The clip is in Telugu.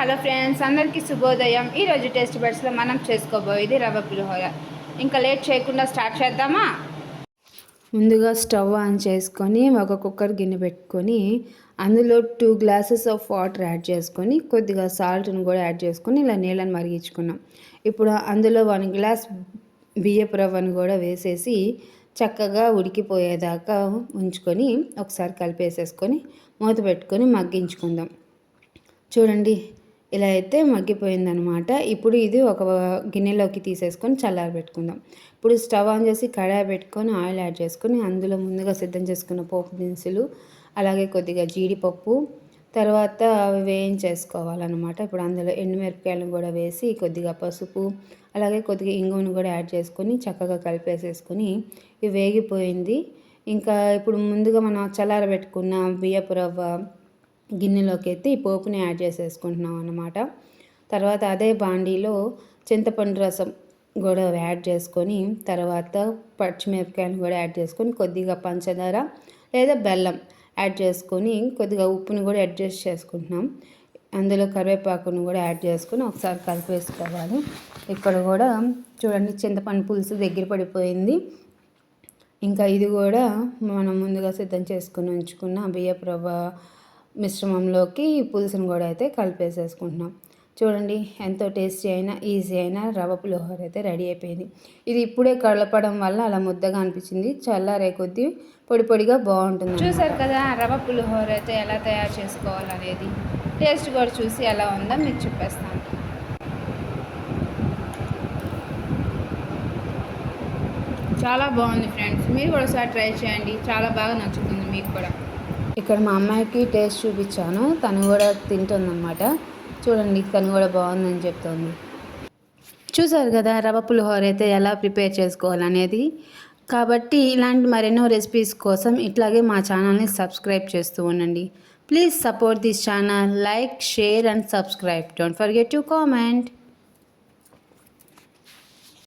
హలో ఫ్రెండ్స్, అందరికీ శుభోదయం. ఈరోజు టేస్ట్ బడ్స్లో మనం చేసుకోబోయేది రవ్వ పులిహోర. ఇంకా లేట్ చేయకుండా స్టార్ట్ చేద్దామా? ముందుగా స్టవ్ ఆన్ చేసుకొని ఒక కుక్కర్ గిన్నె పెట్టుకొని అందులో 2 గ్లాసెస్ ఆఫ్ వాటర్ యాడ్ చేసుకొని కొద్దిగా సాల్ట్ని కూడా యాడ్ చేసుకొని ఇలా నీళ్ళని మరిగించుకున్నాం. ఇప్పుడు అందులో 1 గ్లాస్ బియ్యపు రవ్వను కూడా వేసేసి చక్కగా ఉడికిపోయేదాకా ఉంచుకొని ఒకసారి కలిపేసేసుకొని మూత పెట్టుకొని మగ్గించుకుందాం. చూడండి, ఇలా అయితే మగ్గిపోయిందనమాట. ఇప్పుడు ఇది ఒక గిన్నెలోకి తీసేసుకొని చల్లారబెట్టుకుందాం. ఇప్పుడు స్టవ్ ఆన్ చేసి కడాయి పెట్టుకొని ఆయిల్ యాడ్ చేసుకొని అందులో ముందుగా సిద్ధం చేసుకున్న పోపు దినుసులు, అలాగే కొద్దిగా జీడిపప్పు, తర్వాత అవి వేయించేసుకోవాలన్నమాట. ఇప్పుడు అందులో ఎండుమిరపకాయలను కూడా వేసి కొద్దిగా పసుపు, అలాగే కొద్దిగా ఇంగువను కూడా యాడ్ చేసుకొని చక్కగా కలిపేసేసుకొని ఇవి వేగిపోయింది. ఇంకా ఇప్పుడు ముందుగా మనం చల్లారబెట్టుకున్న బియ్యపు రవ్వ గిన్నెలోకి ఎత్తి ఈ పోపుని యాడ్ చేసేసుకుంటున్నాం అన్నమాట. తర్వాత అదే బాండీలో చింతపండు రసం కూడా యాడ్ చేసుకొని తర్వాత పచ్చిమిరపకాయలు కూడా యాడ్ చేసుకొని కొద్దిగా పంచదార లేదా బెల్లం యాడ్ చేసుకొని కొద్దిగా ఉప్పుని కూడా అడ్జస్ట్ చేసుకుంటున్నాం. అందులో కరివేపాకును కూడా యాడ్ చేసుకొని ఒకసారి కలిపేసుకోవాలి. ఇక్కడ కూడా చూడండి, చింతపండు పులుసు దగ్గర పడిపోయింది. ఇంకా ఇది కూడా మనం ముందుగా సిద్ధం చేసుకుని ఉంచుకున్న బియ్యపు రవ్వ మిశ్రమంలోకి పులుసును కూడా అయితే కలిపేసేసుకుంటున్నాం. చూడండి, ఎంతో టేస్టీ అయినా ఈజీ అయినా రవ్వ పులిహోర అయితే రెడీ అయిపోయింది. ఇది ఇప్పుడే కలపడం వల్ల అలా ముద్దగా అనిపించింది. చల్లారే కొద్దీ పొడి పొడిగా బాగుంటుంది. చూసారు కదా రవ్వ పులిహోర అయితే ఎలా తయారు చేసుకోవాలనేది. టేస్ట్ కూడా చూసి ఎలా ఉందో మీకు చెప్పేస్తాను. చాలా బాగుంది ఫ్రెండ్స్, మీరు కూడా ఒకసారి ట్రై చేయండి. చాలా బాగా నచ్చుతుంది మీకు కూడా. ఇక్కడ మా అమ్మాయికి టేస్ట్ చూపించాను, తను కూడా తింటుందన్నమాట. చూడండి, తను కూడా బాగుందని చెప్తుంది. చూసారు కదా రవ్వ పులిహోర అయితే ఎలా ప్రిపేర్ చేసుకోవాలనేది. కాబట్టి ఇలాంటి మరెన్నో రెసిపీస్ కోసం ఇట్లాగే మా ఛానల్ని సబ్స్క్రైబ్ చేస్తూ ఉండండి. Please support this channel, like, share and subscribe. Don't forget to comment.